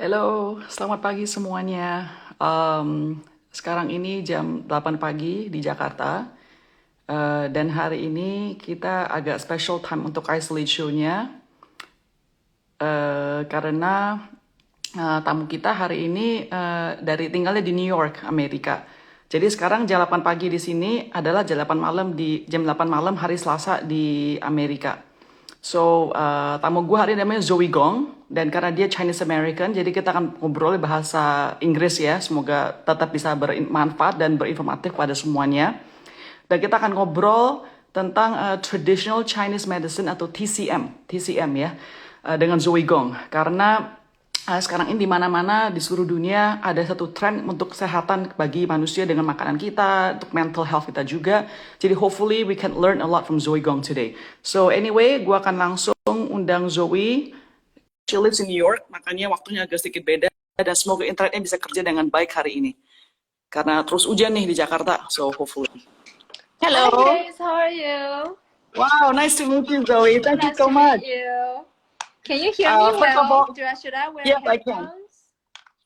Halo, selamat pagi semuanya. Sekarang ini jam 8 pagi di Jakarta. Dan hari ini kita agak special time untuk isolate show-nya. Karena tamu kita hari ini dari tinggalnya di New York, Amerika. Jadi sekarang jam 8 pagi di sini adalah jam 8 malam hari Selasa di Amerika. So, tamu gue hari ini namanya Zoey Gong, dan karena dia Chinese American, jadi kita akan ngobrol bahasa Inggris ya. Semoga tetap bisa bermanfaat dan berinformatif pada semuanya. Dan kita akan ngobrol tentang traditional Chinese medicine atau TCM ya, dengan Zoey Gong. Karena sekarang ini di mana-mana di seluruh dunia ada satu tren untuk kesehatan bagi manusia dengan makanan kita, untuk mental health kita juga. Jadi hopefully we can learn a lot from Zoey Gong today. So anyway, gue akan langsung undang Zoey. She lives in New York, makanya waktunya agak sedikit beda. Dan semoga internetnya bisa kerja dengan baik hari ini. Karena terus hujan nih di Jakarta, so hopefully. Hi Hello. Grace, how are you? Wow, nice to meet you, Zoey. Thank you Nice so to meet much. you. Can you hear me First of well? all, Should I wear yes, I can. headphones?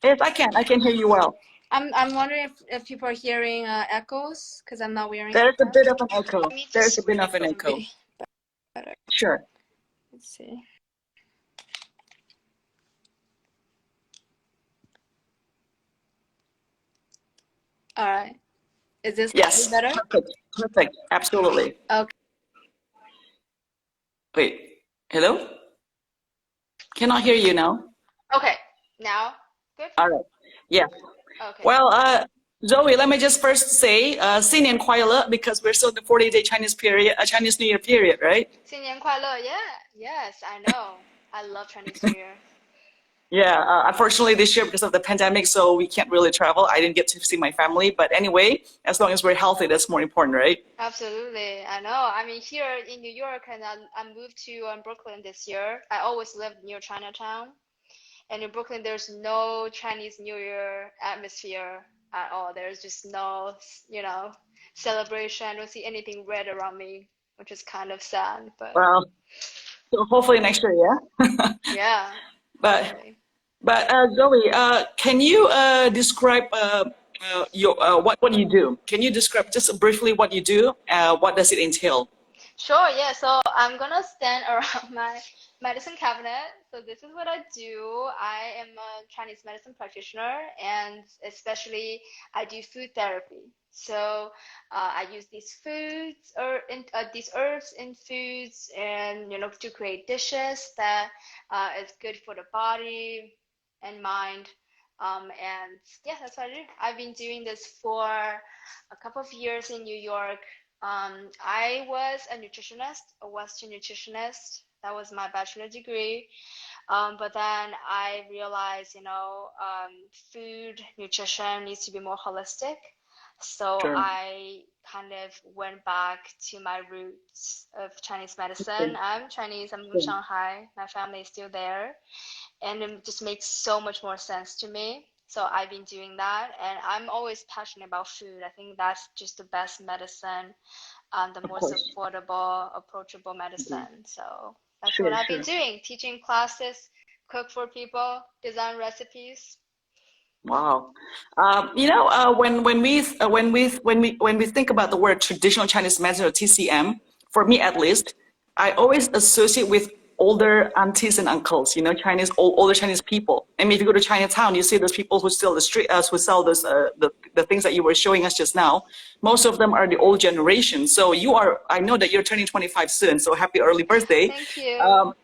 Yes, I can. I can hear you well. I'm wondering if people are hearing echoes because I'm not wearing There's a bit of headphones. an echo. Let me There's just a bit of an switch echo. maybe better. Sure. Let's see. All right. Is this Yes. better? Perfect. Perfect. Absolutely. Okay. Wait. Hello? Cannot hear you now. Okay. Now, good. All right. Yeah. Okay. Well, Zoe, let me just first say, 新年快乐, because we're still in the 40-day Chinese period, Chinese New Year period, right? 新年快乐. Yeah. Yes, I know. I love Chinese New Year. Yeah. Unfortunately, this year because of the pandemic, so we can't really travel. I didn't get to see my family, but anyway, as long as we're healthy, that's more important, right? Absolutely, I know. I mean, here in New York, and I moved to Brooklyn this year. I always lived near Chinatown, and in Brooklyn, there's no Chinese New Year atmosphere at all. There's just no, celebration. I don't see anything red around me, which is kind of sad, but Well, so hopefully next year, yeah. yeah, But hopefully. Zoe, can you describe your what you do? Can you describe just briefly what you do? What does it entail? Sure, yeah. So I'm gonna stand around my medicine cabinet. So this is what I do. I am a Chinese medicine practitioner, and especially I do food therapy. So I use these herbs in foods, and to create dishes that is good for the body and mind. And yeah, that's what I do. I've been doing this for a couple of years in New York. I was a nutritionist, a Western nutritionist. That was my bachelor degree. But then I realized, food nutrition needs to be more holistic. So Sure. I kind of went back to my roots of Chinese medicine. Okay. I'm Chinese, I'm from Sure. Shanghai. My family is still there, and it just makes so much more sense to me. So I've been doing that, and I'm always passionate about food. I think that's just the best medicine, the Of most course. approachable, Mhm. medicine. So that's what Sure. I've been Sure. doing, teaching classes, cook for people, design recipes. Wow. When we think about the word traditional Chinese medicine or TCM, for me at least, I always associate with older aunties and uncles. Chinese older Chinese people. I mean, if you go to Chinatown, you see those people who sell who sell those the things that you were showing us just now. Most of them are the old generation. So I know that you're turning 25 soon. So happy early birthday. Thank you. Um,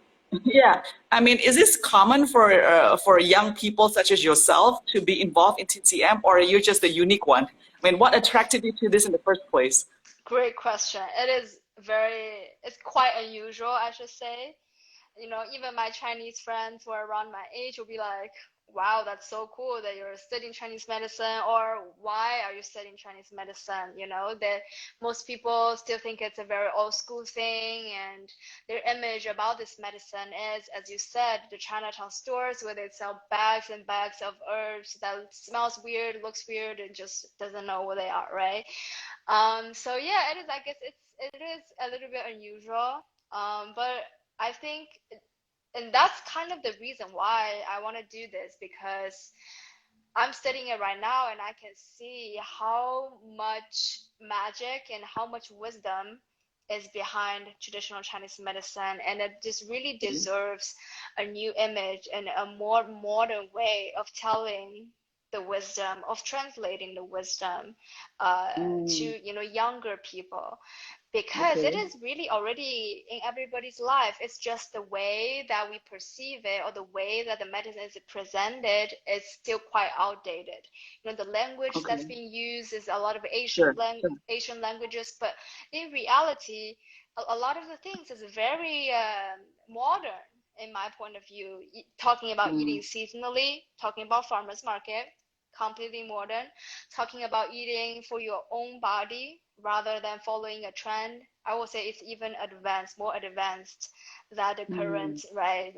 yeah, I mean, is this common for young people such as yourself to be involved in TCM, or are you just a unique one? I mean, what attracted you to this in the first place? Great question. It's quite unusual, I should say. Even my Chinese friends who are around my age will be like, wow, that's so cool that you're studying Chinese medicine, or why are you studying Chinese medicine? That most people still think it's a very old school thing, and their image about this medicine is, as you said, the Chinatown stores where they sell bags and bags of herbs that smells weird, looks weird, and just doesn't know what they are, right? So yeah, it is. I guess it is a little bit unusual. But I think and that's kind of the reason why I want to do this, because I'm studying it right now and I can see how much magic and how much wisdom is behind traditional Chinese medicine, and it just really deserves a new image and a more modern way of telling the wisdom, of translating the wisdom to, Mm, younger people, because it okay. is really already in everybody's life. It's just the way that we perceive it, or the way that the medicine is presented is still quite outdated. The language that's Okay. being used is a lot of Sure. Sure. Asian languages, but in reality, a lot of the things is very modern in my point of view. Talking about Mm, eating seasonally, talking about farmers market, completely modern. Talking about eating for your own body rather than following a trend, I would say it's even advanced, more advanced than the mm, current, right,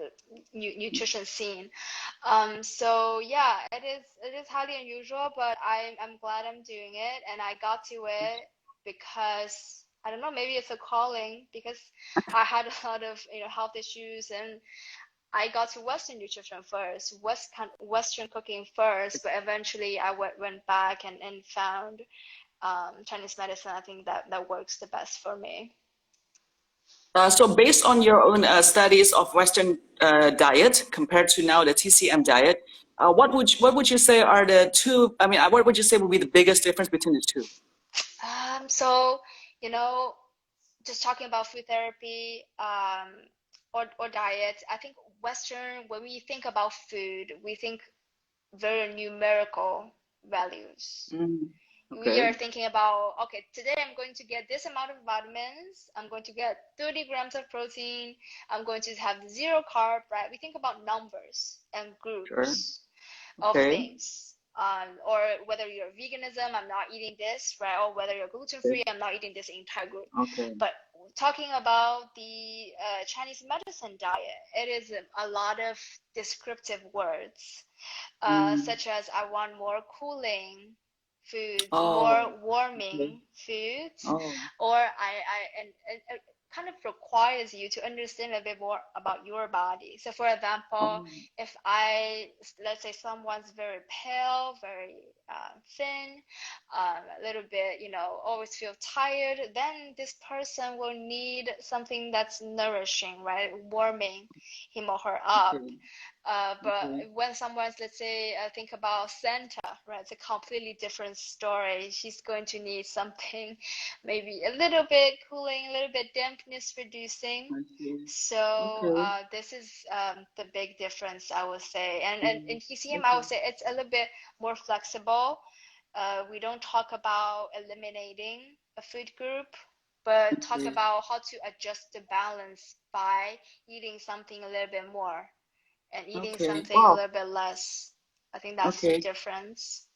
nutrition scene. So yeah, it is highly unusual, but I'm glad I'm doing it, and I got to it because I don't know, maybe it's a calling, because I had a lot of health issues, and I got to Western nutrition first, Western cooking first, but eventually I went back and found Chinese medicine. I think that works the best for me. so based on your own studies of Western diet compared to now the TCM diet, what would you say are the two? I mean, what would you say would be the biggest difference between the two? So, you know, just talking about food therapy, or diet, I think Western, when we think about food, we think very numerical values. Mm, We are okay. thinking about, okay, today I'm going to get this amount of vitamins, I'm going to get 30 grams of protein, I'm going to have zero carb, right? We think about numbers and Sure. groups of Okay. things. Or whether you're veganism, I'm not eating this, right? Or whether you're gluten Okay. free, I'm not eating this entire group. Okay. But talking about the Chinese medicine diet, it is a lot of descriptive words, Mm. such as I want more cooling foods, Oh. more Okay. warming foods, Oh. or and it kind of requires you to understand a bit more about your body. So, for example, Oh. if let's say someone's very pale, very thin, a little bit, always feel tired, then this person will need something that's nourishing, right? Warming him or her up. Okay. But Okay. when someone's, let's say, think about Santa, right? It's a completely different story. She's going to need something maybe a little bit cooling, a little bit dampness reducing. I see. So Okay. this is the big difference, I would say. And Mm. in TCM, I Okay. would say it's a little bit more flexible. We don't talk about eliminating a food group, but talk Okay. about how to adjust the balance by eating something a little bit more and eating Okay. something a Wow. little bit less. I think that's the Okay. difference.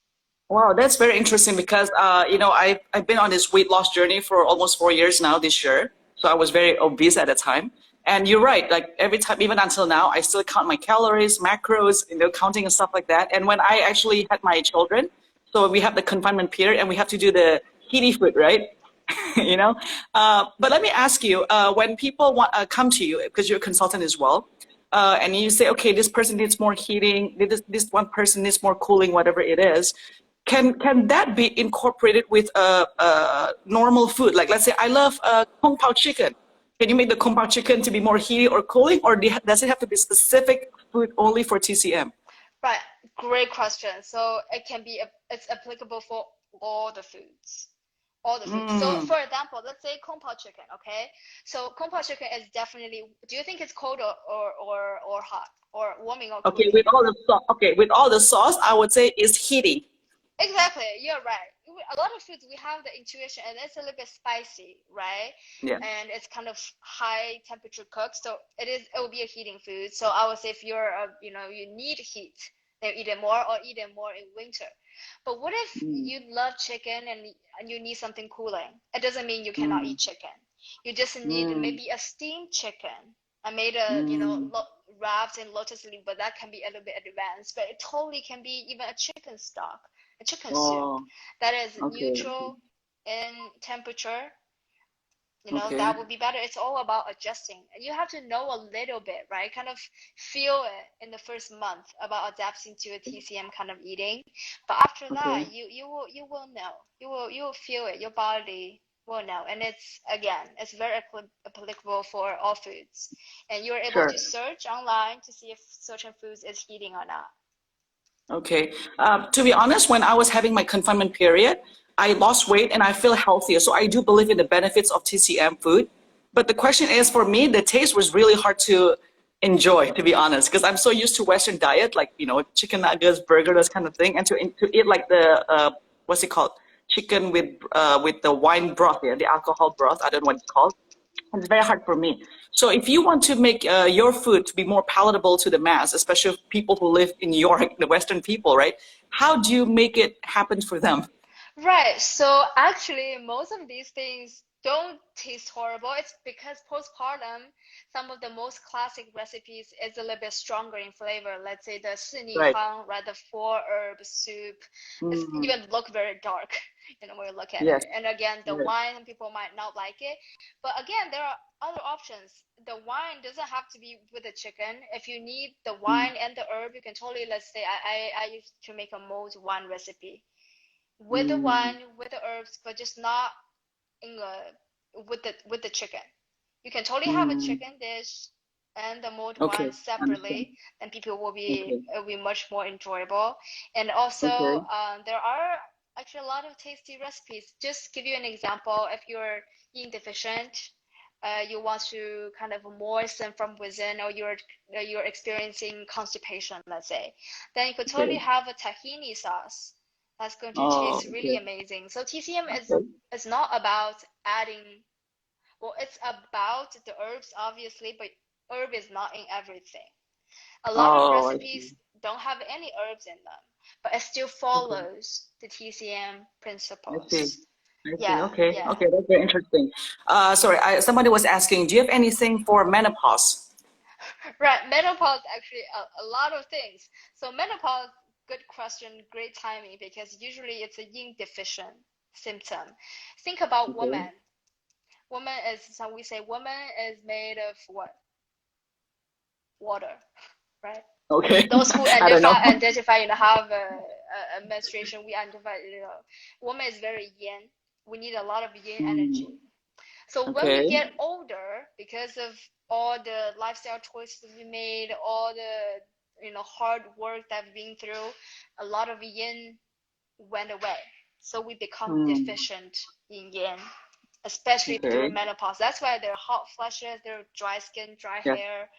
Wow, that's very interesting because I've been on this weight loss journey for almost 4 years now this year. So I was very obese at the time. And you're right, like every time, even until now, I still count my calories, macros, counting and stuff like that. And when I actually had my children, so we have the confinement period and we have to do the heaty food, right? you know. But let me ask you, when people want come to you because you're a consultant as well, and you say, okay, this person needs more heating, this one person needs more cooling, whatever it is. Can that be incorporated with normal food? Like, let's say I love kung pao chicken. Can you make the kung pao chicken to be more heaty or cooling, or does it have to be specific food only for TCM? Right, great question. So it's applicable for all the foods. All the foods. So, Mm. for example, let's say Kung Pao chicken, okay? So Kung Pao chicken is definitely, do you think it's cold or hot? Or warming or Okay, cooling? with all the sauce, I would say is heaty. Exactly, you're right. A lot of foods we have the intuition, and it's a little bit spicy, right? Yeah. And it's kind of high temperature cooked, so it will be a heating food. So I would say if you need heat, then eat it more, or eat it more in winter. But what if Mm. you love chicken and you need something cooling? It doesn't mean you cannot Mm. eat chicken. You just need Mm. maybe a steamed chicken. I made a, Mm. wrapped in lotus leaf, but that can be a little bit advanced. But it totally can be even a chicken stock, a chicken soup Oh, that is okay, okay. neutral in temperature, Okay. that would be better. It's all about adjusting. And you have to know a little bit, right? Kind of feel it in the first month about adapting to a TCM kind of eating. But after Okay. that, you will know. You will feel it. Your body will know. And it's again, it's very applicable for all foods. And you're able to Sure. search online to see if certain foods is heating or not. Okay. To be honest, when I was having my confinement period, I lost weight and I feel healthier. So I do believe in the benefits of TCM food. But the question is, for me, the taste was really hard to enjoy, to be honest, because I'm so used to Western diet, like, chicken nuggets, burger, those kind of thing, and to eat like the, what's it called? Chicken with the wine broth, yeah, the alcohol broth. I don't know what it's called. It's very hard for me. So if you want to make your food to be more palatable to the mass, especially people who live in New York, the Western people, right? How do you make it happen for them? Right. So actually, most of these things don't taste horrible. It's because postpartum, some of the most classic recipes is a little bit stronger in flavor. Let's say the Right. hang, right, the four herb soup. It's Mm, even look very dark, when you look at yes. it. And again, the Right. wine, people might not like it. But again, there are other options. The wine doesn't have to be with the chicken. If you need the Mm, wine and the herb, you can totally, let's say, I used to make a mulled wine recipe with the mm, wine, with the herbs, but just not in a with the chicken. You can totally have a mm. chicken dish and the mulled Okay. wine Understand. separately, and people will be Okay. it'll be much more enjoyable. And also, Okay. there are actually a lot of tasty recipes. Just give you an example, if you're eating deficient, you want to kind of moisten from within, or you're experiencing constipation, let's say, then you could totally Okay. have a tahini sauce that's going to Oh, taste really okay. amazing. So TCM Okay. is not about adding, well, it's about the herbs, obviously, but herb is not in everything. A lot of Oh, I see. recipes don't have any herbs in them, but it still Okay. follows the TCM I see. principles. I see. Yeah, Okay. yeah. Okay. That's very interesting. Sorry, somebody was asking, do you have anything for menopause? Right, menopause actually a lot of things. So menopause, good question, great timing, because usually it's a yin deficient symptom. Think about Okay. woman. Woman is, so we say woman is made of what? Water, right? Okay. Those who I don't know. identify, have a menstruation, we identify, woman is very yin. We need a lot of yin Mm, energy. So when we okay. get older, because of all the lifestyle choices we made, all the hard work that we've been through, a lot of yin went away. So we become Mm, deficient in yin, especially through okay. menopause. That's why there are hot flushes, there are dry skin, dry Yes, hair,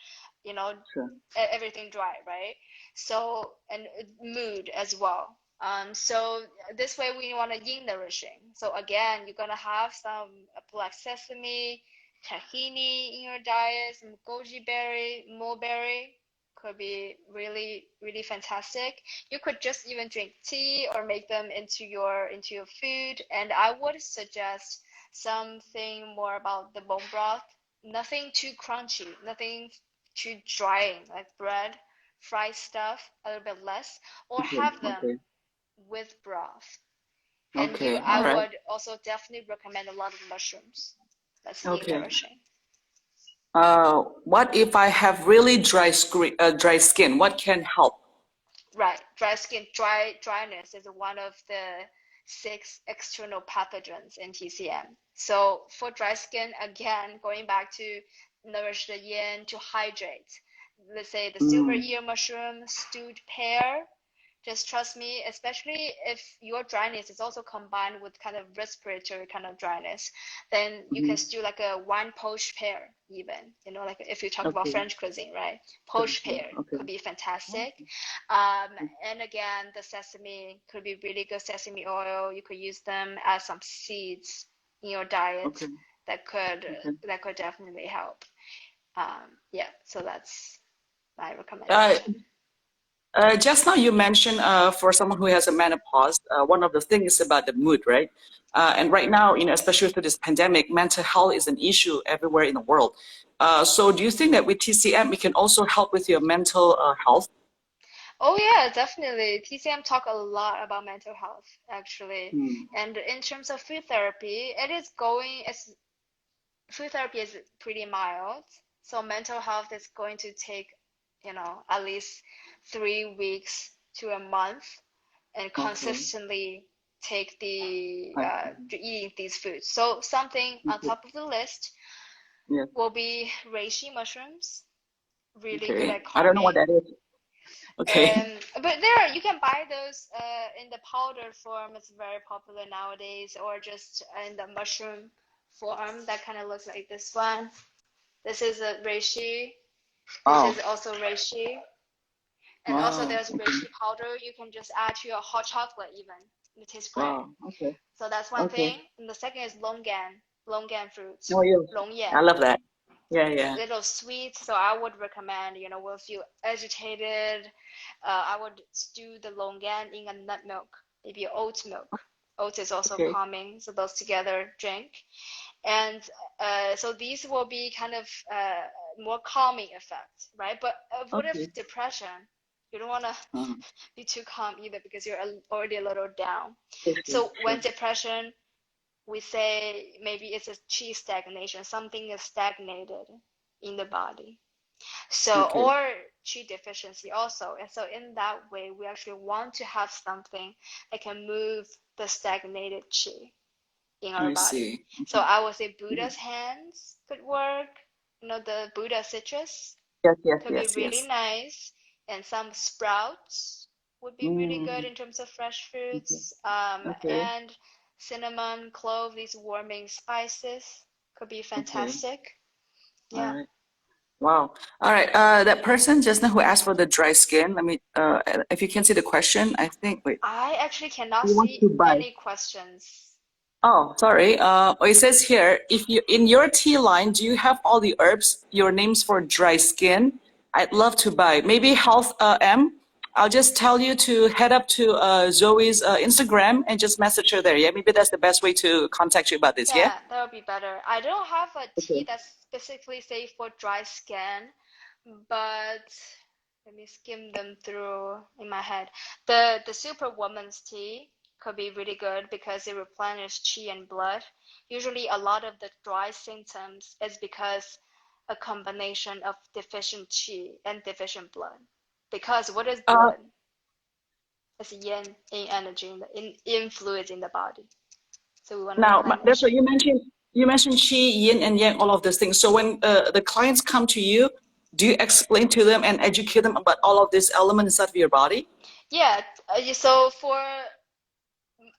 you know, sure. everything dry, right? So, and mood as well. So this way we want to yin nourishing. So again, you're gonna have some black sesame, tahini in your diet, some goji berry, mulberry could be really, really fantastic. You could just even drink tea or make them into your food. And I would suggest something more about the bone broth. Nothing too crunchy, nothing too drying, like bread, fried stuff, a little bit less, or Okay. have them Okay. with broth. And Okay. All I right. would also definitely recommend a lot of mushrooms. That's yin Okay. nourishing. What if I have really dry skin? What can help? Right. Dry skin, dryness is one of the 6 external pathogens in TCM. So for dry skin, again, going back to nourish the yin to hydrate. Let's say the silver Mm, ear mushroom, stewed pear. Just trust me, especially if your dryness is also combined with kind of respiratory kind of dryness, then you can mhm. stew like a wine poached pear even, like if you talk about Okay. French cuisine, right? Sure, Poached sure. pear Okay. could be fantastic. And again, the sesame could be really good sesame oil. You could use them as some seeds in your diet Okay. that could Okay. that could definitely help. Yeah, so that's my Uh, recommendation. just now you mentioned for someone who has a menopause, one of the things is about the mood, right? And right now, especially through this pandemic, mental health is an issue everywhere in the world. So do you think that with TCM, it can also help with your mental health? Oh yeah, definitely. TCM talk a lot about mental health actually. Hmm. And in terms of food therapy, it is going, food therapy is pretty mild. So mental health is going to take, at least 3 weeks to a month, and Okay. consistently take I eating these foods. So something on okay. top of the list Yes. will be reishi mushrooms, really good Okay. at I don't know what calming. that is. Okay. And but you can buy those in the powder form. It's very popular nowadays, or just in the mushroom form that kind of looks like this one. This is a reishi. This is Wow. also reishi. And also Wow. there's Okay. reishi powder you can just add to your hot chocolate even. It tastes great. Wow. Okay. So that's one Okay. thing. And the second is longan fruits, Oh, yes. I longyan. love that. Yeah, It's a yeah. little sweet, so I would recommend, if you agitated, I would stew the longan in a nut milk, maybe oat milk. Oat is also Okay. calming, so those together drink. And so these will be kind of more calming effect, right? But what Okay. if depression? You don't want to Um, be too calm either because you're already a little down. sure, sure, So when sure. depression, we say maybe it's a chi stagnation, something is stagnated in the body. So, Okay. or chi deficiency also. And so in that way, we actually want to have something that can move the stagnated chi in our I body. see. So Okay. I would say Yeah. Buddha's hands could work. The Buddha citrus Yes, yes, could be yes, really yes. nice. And some sprouts would be really good Mm. in terms of fresh Okay. fruits. Okay. And cinnamon, clove, these warming spices could be Okay. fantastic. All Yeah. right. Wow. All right. That person just now who asked for the dry skin, let me, if you can see the question, I think, wait, I actually cannot he wants see to buy. any questions. Oh, sorry. It says here, if you in your tea line, do you have all the herbs, your names for dry skin? I'd love to buy. Maybe Health M. I'll just tell you to head up to Zoe's Instagram and just message her there. Yeah, maybe that's the best way to contact you about this. Yeah. Yeah, that would be better. I don't have a tea Okay. that's specifically safe for dry skin, but let me skim them through in my head. The Superwoman's tea could be really good because it replenishes qi and blood. Usually, a lot of the dry symptoms is because a combination of deficient qi and deficient blood. Because what is Uh, blood? It's yin energy in fluids in the body. So we want to Now, replenish therefore, it. you mentioned qi, yin, and yang, all of these things. So when the clients come to you, do you explain to them and educate them about all of these elements inside of your body? Yeah, so for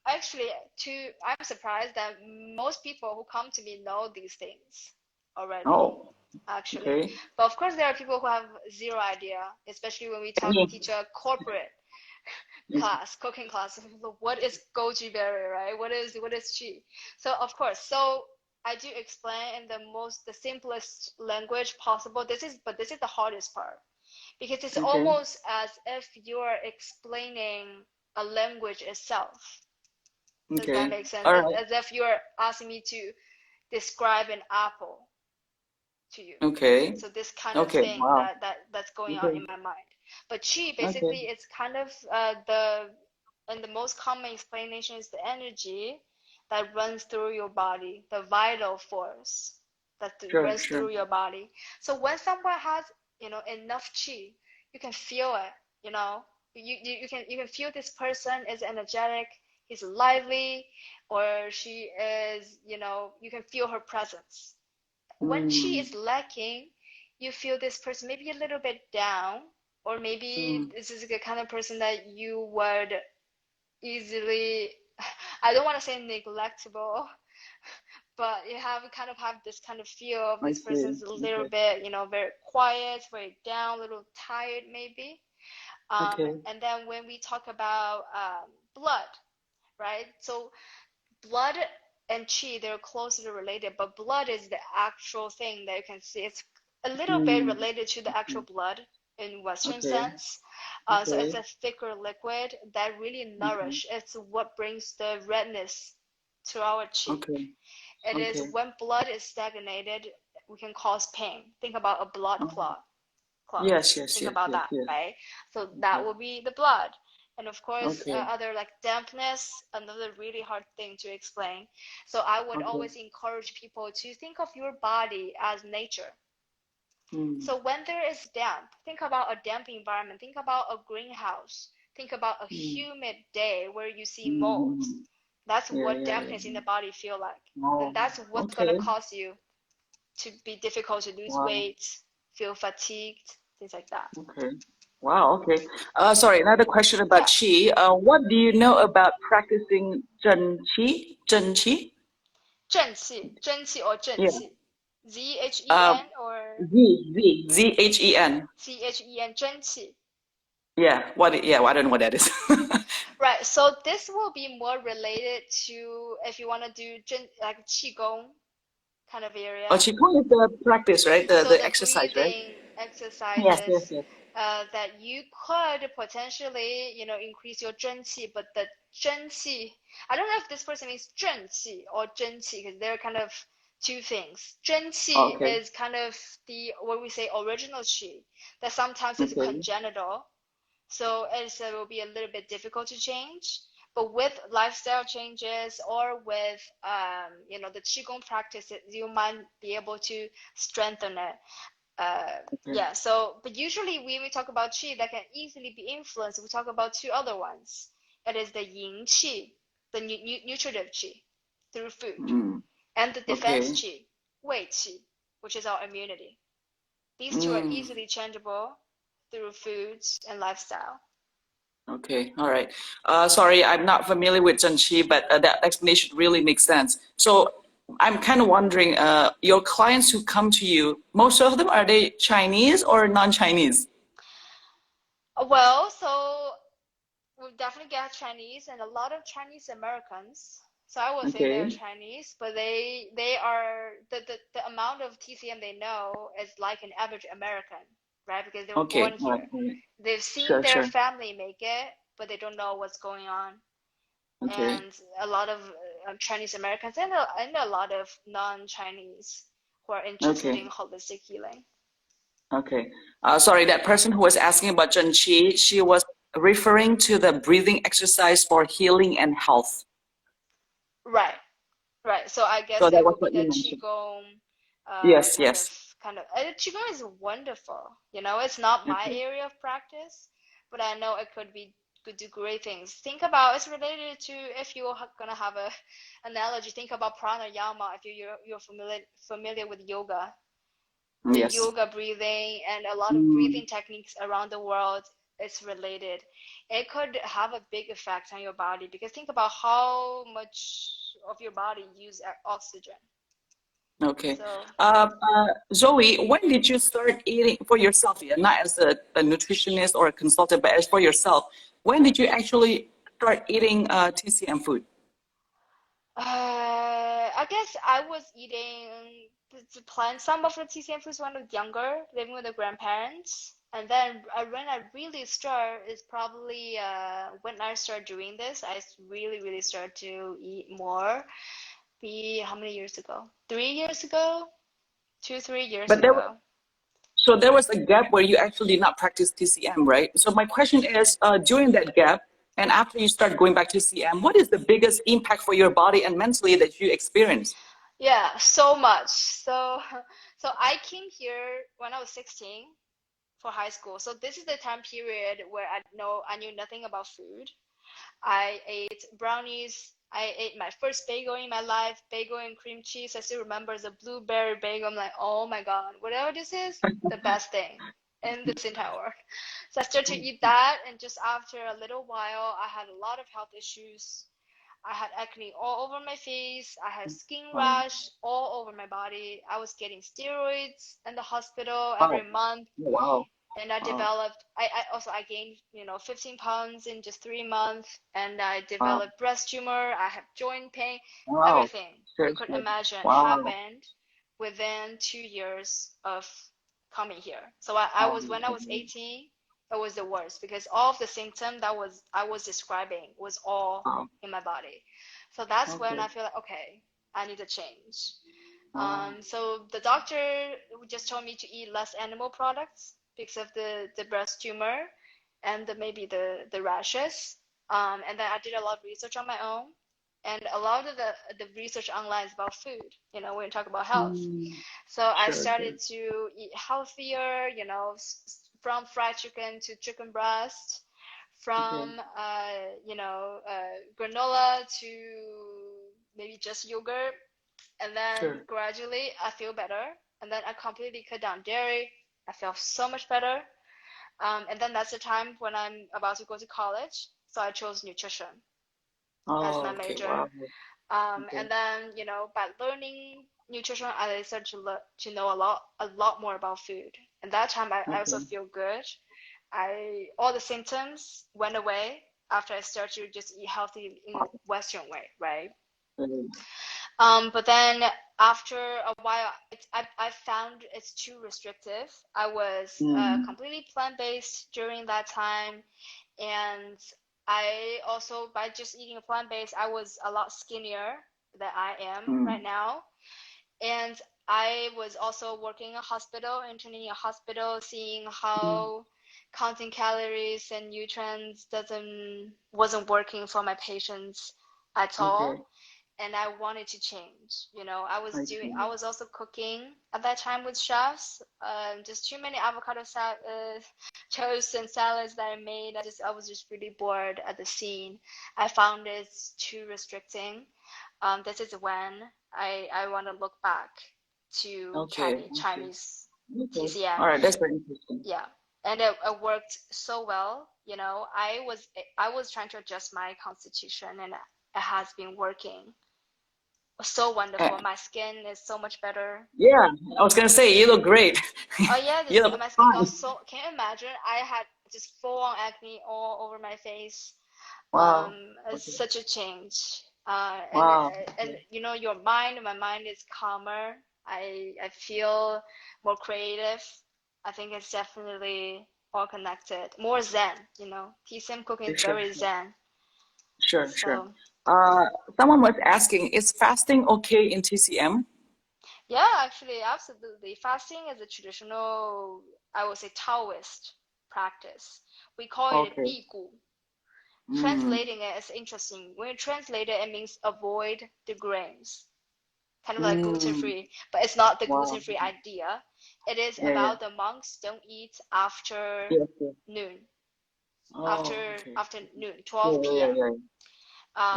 actually, I'm surprised that most people who come to me know these things already, Oh, actually. okay. But of course, there are people who have zero idea, especially when we Me. teach a corporate Yes. cooking class. What is goji berry, right? What is chi? So of course, I do explain in the simplest language possible. This is the hardest part because it's Okay. almost as if you're explaining a language itself. Does that Okay. make sense? All As, right. as if you're asking me to describe an apple to you. Okay. So this kind of Okay. thing Wow. that's going on Okay. in my mind. But chi Okay. basically it's kind of and the most common explanation is the energy that runs through your body, the vital force that Sure. runs Sure. through your body. So when someone has, enough chi, you can feel it, you know. You can feel this person is energetic, he's lively, or she is, you can feel her presence. When chi Mm. is lacking, you feel this person maybe a little bit down, or maybe Mm. this is the kind of person that you would easily, I don't want to say neglectable, but you have this kind of feel of I this see. person's a little Okay. bit, very quiet, very down, a little tired maybe. Okay. And then when we talk about blood, right? So blood and chi, they're closely related, but blood is the actual thing that you can see. It's a little bit Mm. related to the actual blood in Western Okay. sense. So it's Okay. a thicker liquid that really Okay. nourish. It's what brings the redness to our chi. Okay. It is Okay. when blood is stagnated, we can cause pain. Think about a blood Oh. clot. Yes. Yes. Think Yes. about Yes. that, Yes. right? So that Okay. will be the blood. And of course, Okay. other like dampness, another really hard thing to explain. So I would Okay. always encourage people to think of your body as nature. Mm. So when there is damp, think about a damp environment. Think about a greenhouse. Think about a Mm. humid day where you see mold. Mm. That's Yeah, what yeah, yeah. dampness in the body feel like. And Oh, that's what's gonna okay. cause you to be difficult to lose Wow. weight, feel fatigued, things like that. Okay. Wow. Okay. Sorry, another question about Yeah. qi. What do you know about practicing zhen qi? Zhen qi? 正气 or Yeah. 正气, Uh, Zhen or Z-H-E-N. Chen, 正气. Yeah. What? Yeah. I don't know what that is. Right. So this will be more related to if you want to do like qigong kind of Oh, area. qigong is the practice, right? The So the the exercise, right? breathing Yes. Yes. exercises Yes. that you could potentially, increase your 真气, but the 真气, I don't know if this person means 正气 or 真气, because they're kind of two things. 真气 Okay. is kind of the what we say original qi that sometimes is Okay. congenital, so it will be a little bit difficult to change. But with lifestyle changes or with the qigong practices, you might be able to strengthen it. Okay. Yeah. So, but usually when we talk about qi, that can easily be influenced. We talk about two other ones. It is the yin qi, the nutritive qi, through food, Mm. and the defense Okay. qi, wei qi, which is our immunity. These two are Mm. easily changeable through foods and lifestyle. Okay. All right. Sorry, I'm not familiar with Zhenqi, but that explanation really makes sense. So I'm kind of wondering, your clients who come to you, most of them, are they Chinese or non-Chinese? Well, so we definitely get Chinese and a lot of Chinese Americans. So I would say they're Okay. Chinese, but they are the amount of TCM they know is like an average American, right? Because they were born Okay. All right. here. All right. They've seen Sure, their sure. family make it, but they don't know what's going on. Okay. And a lot of Chinese Americans and a lot of non-Chinese who are interested Okay. in holistic healing. Okay. Sorry, that person who was asking about Zhenqi, she was referring to the breathing exercise for healing and health. Right. Right. So I guess So that it was will be what the you mentioned. qigong, Yes, kind of yes. qigong is wonderful. It's not my Okay. area of practice, but I know it could do great things. Think about it's related to if you're gonna have a analogy. Think about pranayama if you're familiar with yoga, the Yes. yoga breathing and a lot of Mm. breathing techniques around the world is related. It could have a big effect on your body because think about how much of your body use oxygen. Okay. So Zoe, when did you start eating for yourself? Yeah, not as a nutritionist or a consultant, but as for yourself. When did you actually start eating TCM food? I guess I was eating the plant some of the TCM foods when I was younger, living with the grandparents. And then when I really start is probably when I start doing this, really, really start to eat more. Be how many years ago? 3 years ago? 3 years But there was, ago. so there was a gap where you actually did not practice TCM, right? So my question is, during that gap and after you start going back to TCM, what is the biggest impact for your body and mentally that you experienced? Yeah, so much. So, so I came here when I was 16 for high school. So this is the time period where I knew nothing about food. I ate brownies. I ate my first bagel in my life, bagel and cream cheese. I still remember the blueberry bagel. I'm like, oh my God, whatever this is, the best thing in this entire world. So I started to eat that, and just after a little while, I had a lot of health issues. I had acne all over my face. I had skin Wow. rash all over my body. I was getting steroids in the hospital every Wow. month, Wow. and I Wow. developed I gained 15 pounds in just 3 months, and I Wow. developed breast tumor. I have joint pain. Wow. Everything you could Seriously. imagine Wow. happened within 2 years of coming here. So I Wow. was when I was 18, it was the worst because all of the symptoms that was I was describing was all Wow. in my body. So that's when Okay. I feel like, okay, I need a change. Wow. So the doctor just told me to eat less animal products because of the breast tumor. and maybe the rashes. And then I did a lot of research on my own. And a lot of the research online is about food, when you talk about health. So I Sure, sure. started to eat healthier, from fried chicken to chicken breast, Okay. from granola to maybe just yogurt, and then Sure. gradually I feel better, and then I completely cut down dairy. I feel so much better. And then that's the time when I'm about to go to college, so I chose nutrition as Oh, my okay. major. Wow. Okay. And then, by learning nutrition, I started to know a lot more about food. And that time, I also Okay. feel good. All the symptoms went away after I started to just eat healthy in a Western way, right? Mm. But then after a while, I found it's too restrictive. I was Mm. completely plant-based during that time, and I also, by just eating a plant-based, I was a lot skinnier than I am Mm. right now. And I was also working in a hospital, interning in a hospital, seeing Mm. how counting calories and nutrients wasn't working for my patients at Okay. all. And I wanted to change. I see. I was also cooking at that time with chefs. Just too many avocado toast and salads that I made. I was just really bored at the scene. I found it too restricting. This is when I want to look back to Okay. Okay. Chinese Okay. TCM. All right. That's very interesting. Yeah, and it worked so well. I was trying to adjust my constitution, and it has been working so Uh, wonderful. My skin is so much better. yeah, I was gonna say you look great. Oh yeah, You look my skin got fine. so. Can you imagine? I had just full-on acne all over my face. Wow. It's Okay. such a change. Wow. And my mind is calmer. I feel more creative. I think it's definitely all connected. More zen. TCM cooking Okay. is Sure. very zen. Sure. Sure. So Uh, Someone was asking, is fasting okay in TCM? yeah, actually, absolutely. Fasting is a traditional, I would say, Taoist practice. We call it Okay. 辟谷. Mm. Translating it is interesting. When you translate it, it means avoid the grains, kind of like Mm. gluten-free, but it's not the Wow. gluten-free idea. It is Yeah. Yeah. about the monks don't eat after Yes. Yes. noon, Oh. Okay. after noon, Yeah. 12 Yeah. p.m. Yeah.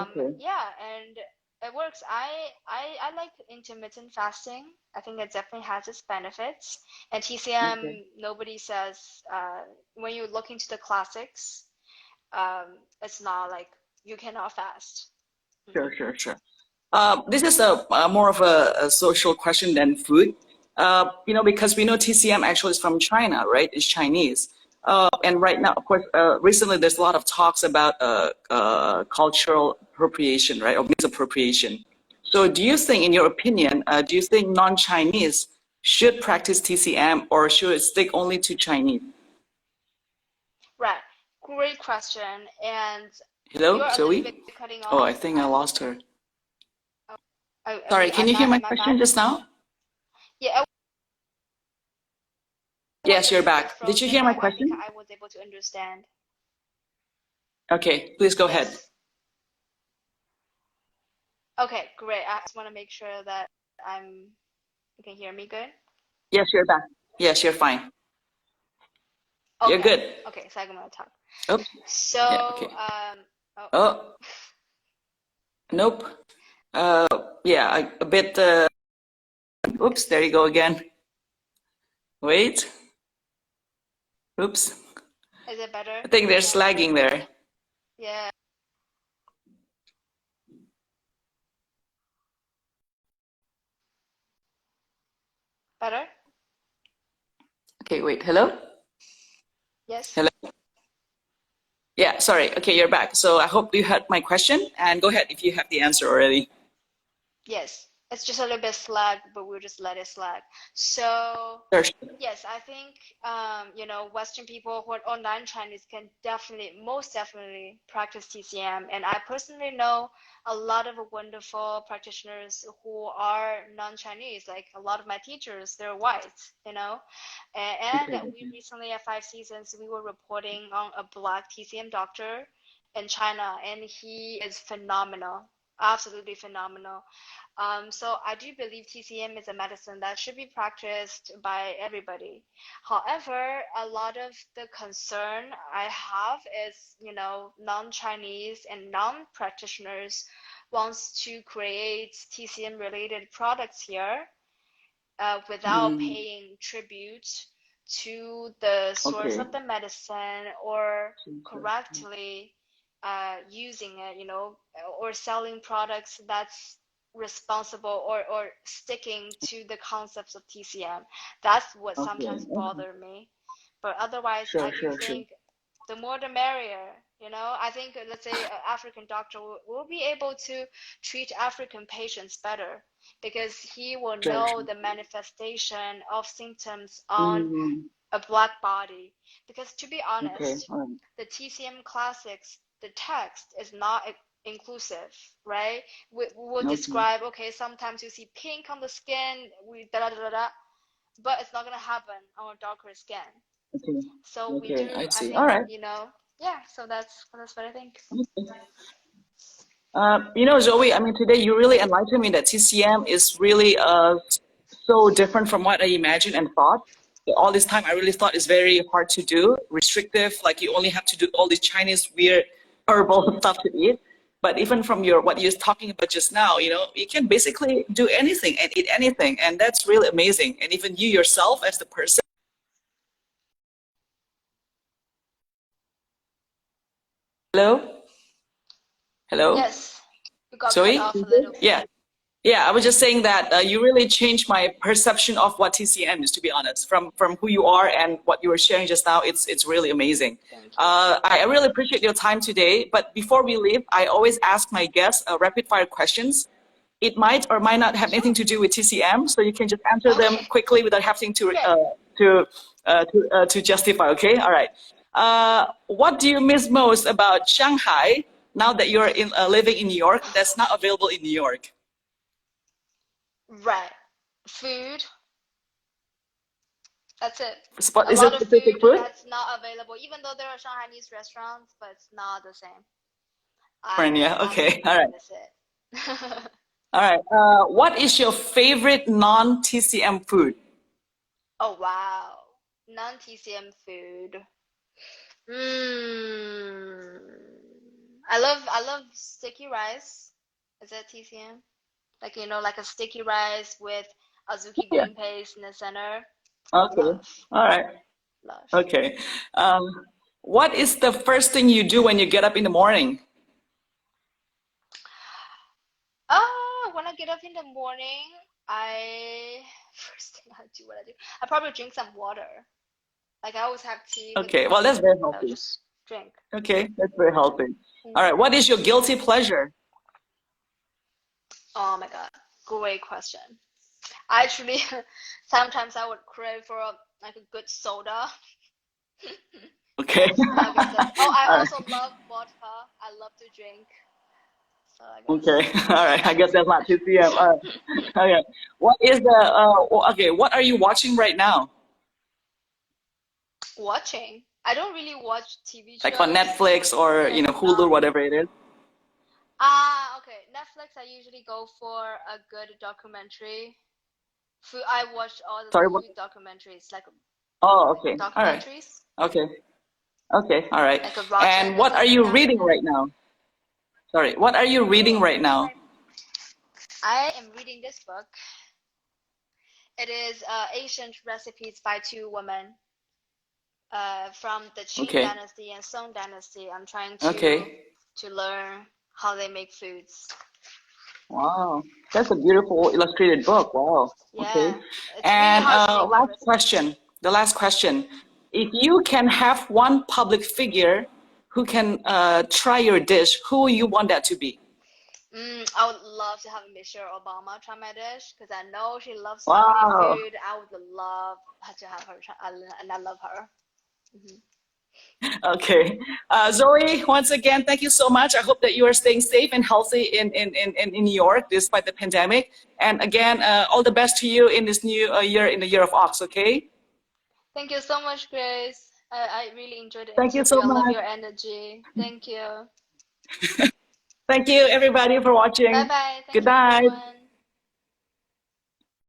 Okay. Yeah, and it works. I like intermittent fasting. I think it definitely has its benefits. And Okay. TCM, nobody says, when you look into the classics, it's not like you cannot fast. Sure. Sure. Sure. This is a more of a social question than food. Because we know TCM actually is from China, right? It's Chinese. And right now, of course, recently there's a lot of talks about cultural appropriation, right, or misappropriation. So do you think, in your opinion, do you think non-Chinese should practice TCM or should it stick only to Chinese? Right. Great question. And Hello, you're a little bit Zoe? cutting Oh, I off. think I lost her. Are Sorry, you, can you hear my am I back? question just now? Yeah, it was Yes, a you're little bit back. Did you frozen, hear my but I think question? I was able to understand. Okay, please go ahead. Yes. Okay, great. I just want to make sure that you can hear me good. Yes, you're back. Yes, you're fine. You're Okay. good. Okay, so I'm gonna talk. Oops. Yeah, So, okay. oh, Oh, nope. Yeah, a bit, oops, there you go again. Wait. Oops. is it better? I think there's lagging there. Yeah, better? Okay, wait. Hello? Yes? Hello? Yeah, sorry. Okay, you're back. So I hope you had my question and go ahead if you have the answer already. Yes. it's just a little bit slack, but we'll just let it slack. So Sure, sure. yes, I think Western people who are online Chinese can most definitely practice TCM. And I personally know a lot of wonderful practitioners who are non-Chinese. Like a lot of my teachers, they're white, you know. And Okay. we recently at 5 Seasons, we were reporting on a black TCM doctor in China, and he is phenomenal, absolutely phenomenal. So I do believe TCM is a medicine that should be practiced by everybody. However, a lot of the concern I have is, non-Chinese and non-practitioners wants to create TCM related products here without Mm, paying tribute to the source okay. of the medicine or correctly using it, or selling products that's responsible or sticking to the concepts of TCM. That's what Okay. sometimes Okay. bother me. But otherwise, I Sure, do sure, sure. think the more the merrier. I think, let's say, an African doctor will be able to treat African patients better because he will Sure, know sure. the manifestation of symptoms on Mm, a black body. Because to be okay. honest, All right. the TCM classics, the text is not inclusive, right? We will Okay. describe, okay, sometimes you see pink on the skin, we da da da da, but it's not gonna happen on a darker skin. Okay. So we Okay. I do, I see. All think, right. yeah. So that's what I think. Zoe, I mean, today you really enlightened me that TCM is really so different from what I imagined and thought. All this time, I really thought it's very hard to do, restrictive, like you only have to do all these Chinese weird herbal stuff to eat. But even from what you're talking about just now, you can basically do anything and eat anything, and that's really amazing. And even you yourself, as the person. Hello, hello, Yes, we got cut Zoe. off a little bit. Yeah. Yeah, I was just saying that you really changed my perception of what TCM is, to be honest, from who you are and what you were sharing just now. It's really amazing. Thank you. I really appreciate your time today. But before we leave, I always ask my guests rapid fire questions. It might or might not have anything Sure. to do with TCM, so you can just answer them Okay. quickly without having Great. to justify. Okay, all right. What do you miss most about Shanghai now that you're living in New York? That's not available in New York. Right. Food. That's it. Spot A is lot it of specific food food? that's not available, even though there are Chinese restaurants, but it's not the same. Friend, I yeah. Okay. All honestly right. miss it. All right. What is your favorite non-TCM food? Oh wow. Non-TCM food. Mm. I love sticky rice. Is that TCM? Like like a sticky rice with azuki Yeah. green paste in the center. Okay. Love, All right. love. Okay. Um, what is the first thing you do when you get up in the morning? When I get up in the morning, I first thing I do, what I do, I probably drink some water. Like I always have tea with Okay. Well, that's coffee. very I'll healthy. just drink. Okay. That's very healthy. All Mm. right. What is your guilty pleasure? Oh my God, great question. Actually, sometimes I would crave for like a good soda. Okay. So I guess that's. Oh, I All right. also love vodka. I love to drink. So I Okay. guess All right. I guess that's not TCM. All right. Okay. What is the okay, what are you watching right now? watching. I don't really watch TV Like on shows. Netflix or, Like Hulu, whatever it is? okay. Netflix, I usually go for a good documentary. Food, I watch all the Sorry, what? food documentaries, like Oh, okay. All right. documentaries, Okay. Okay. All right. like a Roger And and the what are Sunday you reading Experiment. right now? Sorry. What are you reading Oh, right now? I am reading this book. It is Ancient Recipes by Two Women from the Qin Okay. Dynasty and Song Dynasty. I'm trying Okay. to learn how they make foods. Wow. That's a beautiful illustrated book. Wow. Okay. Yeah, it's really And hard to make the last recipes. question. The last question. If you can have one public figure who can try your dish, who you want that to be? I would love to have Michelle Obama try my dish because I know she loves family Wow. food. I would love to have her try, and I love her. Hmm. Okay. Zoe, once again, thank you so much. I hope that you are staying safe and healthy in New York despite the pandemic. And again, all the best to you in this new year, in the year of Ox, okay? Thank you so much, Grace. I really enjoyed the Thank you interview. so I love much. your energy. Thank you. Thank you, everybody, for Bye watching. bye. Thank Good you, night. everyone.